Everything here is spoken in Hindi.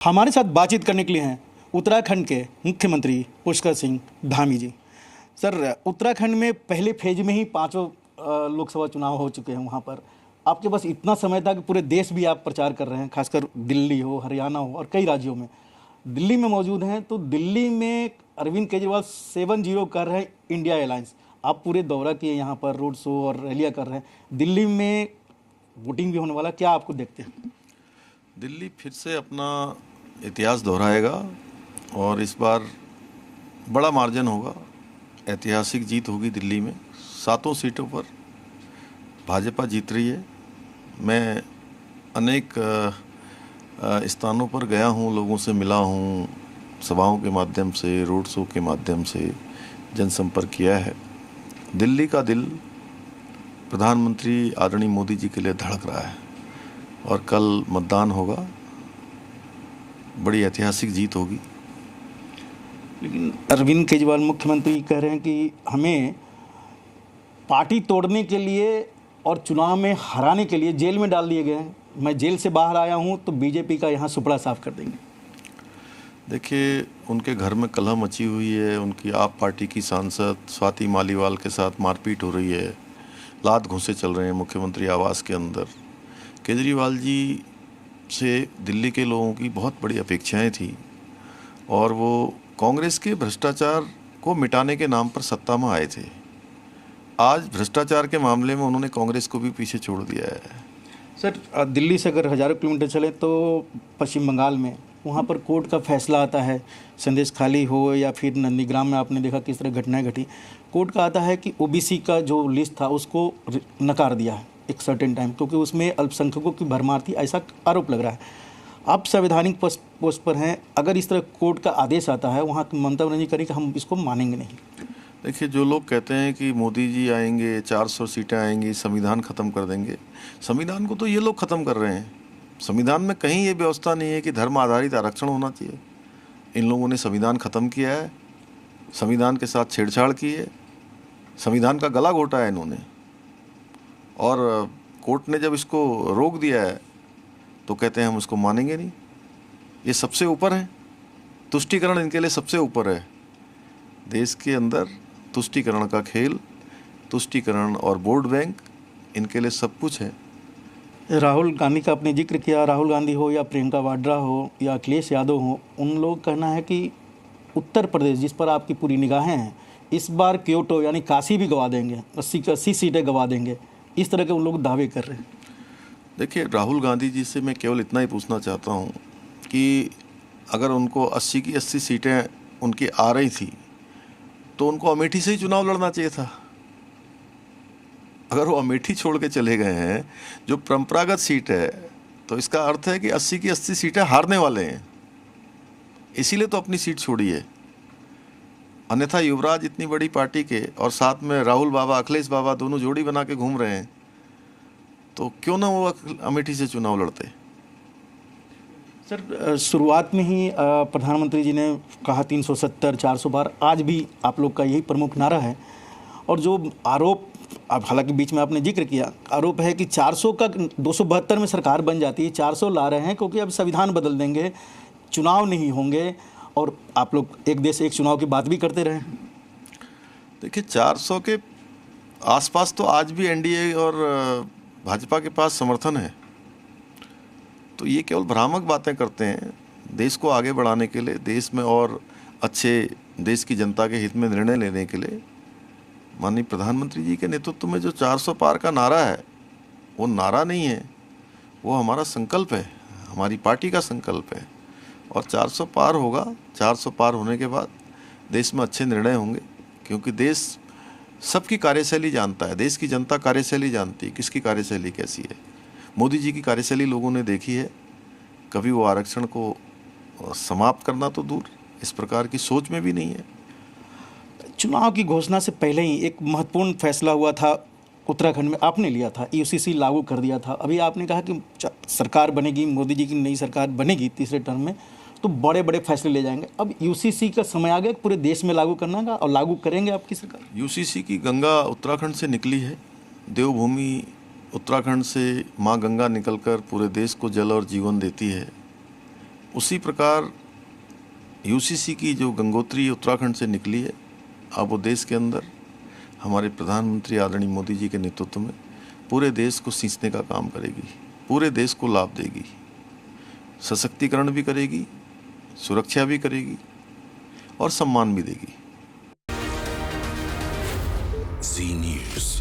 हमारे साथ बातचीत करने के लिए हैं उत्तराखंड के मुख्यमंत्री पुष्कर सिंह धामी जी। सर, उत्तराखंड में पहले फेज में ही पांचों लोकसभा चुनाव हो चुके हैं। वहाँ पर आपके पास इतना समय था कि पूरे देश भी आप प्रचार कर रहे हैं, खासकर दिल्ली हो, हरियाणा हो और कई राज्यों में। दिल्ली में मौजूद हैं तो दिल्ली में अरविंद केजरीवाल 7-0 कर रहे हैं इंडिया अलायंस। आप पूरे दौरा किए, यहाँ पर रोड शो और रैलियाँ कर रहे हैं। दिल्ली में वोटिंग भी होने वाला, क्या आपको देखते हैं? दिल्ली फिर से अपना इतिहास दोहराएगा और इस बार बड़ा मार्जिन होगा, ऐतिहासिक जीत होगी। दिल्ली में 7 सीटों पर भाजपा जीत रही है। मैं अनेक स्थानों पर गया हूँ, लोगों से मिला हूँ, सभाओं के माध्यम से, रोड शो के माध्यम से जनसंपर्क किया है। दिल्ली का दिल प्रधानमंत्री आदरणीय मोदी जी के लिए धड़क रहा है और कल मतदान होगा, बड़ी ऐतिहासिक जीत होगी। लेकिन अरविंद केजरीवाल मुख्यमंत्री कह रहे हैं कि हमें पार्टी तोड़ने के लिए और चुनाव में हराने के लिए जेल में डाल दिए गए हैं। मैं जेल से बाहर आया हूं तो बीजेपी का यहाँ सुपड़ा साफ कर देंगे। देखिए, उनके घर में कलह मची हुई है। उनकी आप पार्टी की सांसद स्वाति मालीवाल के साथ मारपीट हो रही है, लात घूंसे चल रहे हैं मुख्यमंत्री आवास के अंदर। केजरीवाल जी से दिल्ली के लोगों की बहुत बड़ी अपेक्षाएं थी और वो कांग्रेस के भ्रष्टाचार को मिटाने के नाम पर सत्ता में आए थे। आज भ्रष्टाचार के मामले में उन्होंने कांग्रेस को भी पीछे छोड़ दिया है। सर, दिल्ली से अगर हज़ारों किलोमीटर चले तो पश्चिम बंगाल में वहाँ पर कोर्ट का फैसला आता है, संदेश खाली हो या फिर नंदीग्राम में आपने देखा किस तरह घटनाएं घटी। कोर्ट का आता है कि ओबीसी का जो लिस्ट था उसको नकार दिया है एक सर्टेन टाइम, क्योंकि उसमें अल्पसंख्यकों की भरमार थी, ऐसा आरोप लग रहा है। आप संवैधानिक पोस्ट पर हैं, अगर इस तरह कोर्ट का आदेश आता है वहाँ ममता बनर्जी करें कि हम इसको मानेंगे नहीं। देखिए, जो लोग कहते हैं कि मोदी जी आएंगे, 400 सीटें आएंगी, संविधान ख़त्म कर देंगे, संविधान को तो ये लोग ख़त्म कर रहे हैं। संविधान में कहीं ये व्यवस्था नहीं है कि धर्म आधारित आरक्षण होना चाहिए। इन लोगों ने संविधान ख़त्म किया है, संविधान के साथ छेड़छाड़ की है, संविधान का गला घोटा है इन्होंने। और कोर्ट ने जब इसको रोक दिया है तो कहते हैं हम उसको मानेंगे नहीं। ये सबसे ऊपर है, तुष्टीकरण इनके लिए सबसे ऊपर है। देश के अंदर तुष्टीकरण का खेल, तुष्टीकरण और वोट बैंक इनके लिए सब कुछ है। राहुल गांधी का आपने जिक्र किया, राहुल गांधी हो या प्रियंका वाड्रा हो या अखिलेश यादव हो, उन लोग कहना है कि उत्तर प्रदेश जिस पर आपकी पूरी निगाहें हैं, इस बार क्योटो यानी काशी भी गवा देंगे, 80 सीटें गवा देंगे, इस तरह के उन लोग दावे कर रहे हैं। देखिए, राहुल गांधी जी से मैं केवल इतना ही पूछना चाहता हूँ कि अगर उनको 80 की 80 सीटें उनकी आ रही थी तो उनको अमेठी से ही चुनाव लड़ना चाहिए था। अगर वो अमेठी छोड़ के चले गए हैं जो परंपरागत सीट है, तो इसका अर्थ है कि 80 की 80 सीटें हारने वाले हैं, इसीलिए तो अपनी सीट छोड़ी है। अन्यथा युवराज इतनी बड़ी पार्टी के और साथ में राहुल बाबा, अखिलेश बाबा दोनों जोड़ी बना के घूम रहे हैं, तो क्यों ना वो अमेठी से चुनाव लड़ते। सर, शुरुआत में ही प्रधानमंत्री जी ने कहा 370, 400 पार, आज भी आप लोग का यही प्रमुख नारा है। और जो आरोप, अब हालांकि बीच में आपने जिक्र किया, आरोप है कि 400 का 272 में सरकार बन जाती है, 400 ला रहे हैं क्योंकि अब संविधान बदल देंगे, चुनाव नहीं होंगे, और आप लोग एक देश एक चुनाव की बात भी करते रहे। देखिए, 400 के आसपास तो आज भी एनडीए और भाजपा के पास समर्थन है, तो ये केवल भ्रामक बातें करते हैं। देश को आगे बढ़ाने के लिए, देश में और अच्छे, देश की जनता के हित में निर्णय लेने के लिए माननीय प्रधानमंत्री जी के नेतृत्व में जो 400 पार का नारा है, वो नारा नहीं है, वो हमारा संकल्प है, हमारी पार्टी का संकल्प है। और 400 पार होगा। 400 पार होने के बाद देश में अच्छे निर्णय होंगे, क्योंकि देश सबकी कार्यशैली जानता है, देश की जनता कार्यशैली जानती है किसकी कार्यशैली कैसी है। मोदी जी की कार्यशैली लोगों ने देखी है। कभी वो आरक्षण को समाप्त करना तो दूर, इस प्रकार की सोच में भी नहीं है। चुनाव की घोषणा से पहले ही एक महत्वपूर्ण फैसला हुआ था उत्तराखंड में, आपने लिया था, यूसीसी लागू कर दिया था। अभी आपने कहा कि सरकार बनेगी, मोदी जी की नई सरकार बनेगी तीसरे टर्म में, तो बड़े बड़े फैसले ले जाएंगे। अब यूसीसी का समय आ गया पूरे देश में लागू करना का, और लागू करेंगे आपकी सरकार? यूसीसी की गंगा उत्तराखंड से निकली है। देवभूमि उत्तराखंड से माँ गंगा निकलकर पूरे देश को जल और जीवन देती है। उसी प्रकार यूसीसी की जो गंगोत्री उत्तराखंड से निकली है, अब वो देश के अंदर हमारे प्रधानमंत्री आदरणीय मोदी जी के नेतृत्व में पूरे देश को सींचने का काम करेगी, पूरे देश को लाभ देगी, सशक्तिकरण भी करेगी, सुरक्षा भी करेगी और सम्मान भी देगी। जी न्यूज़।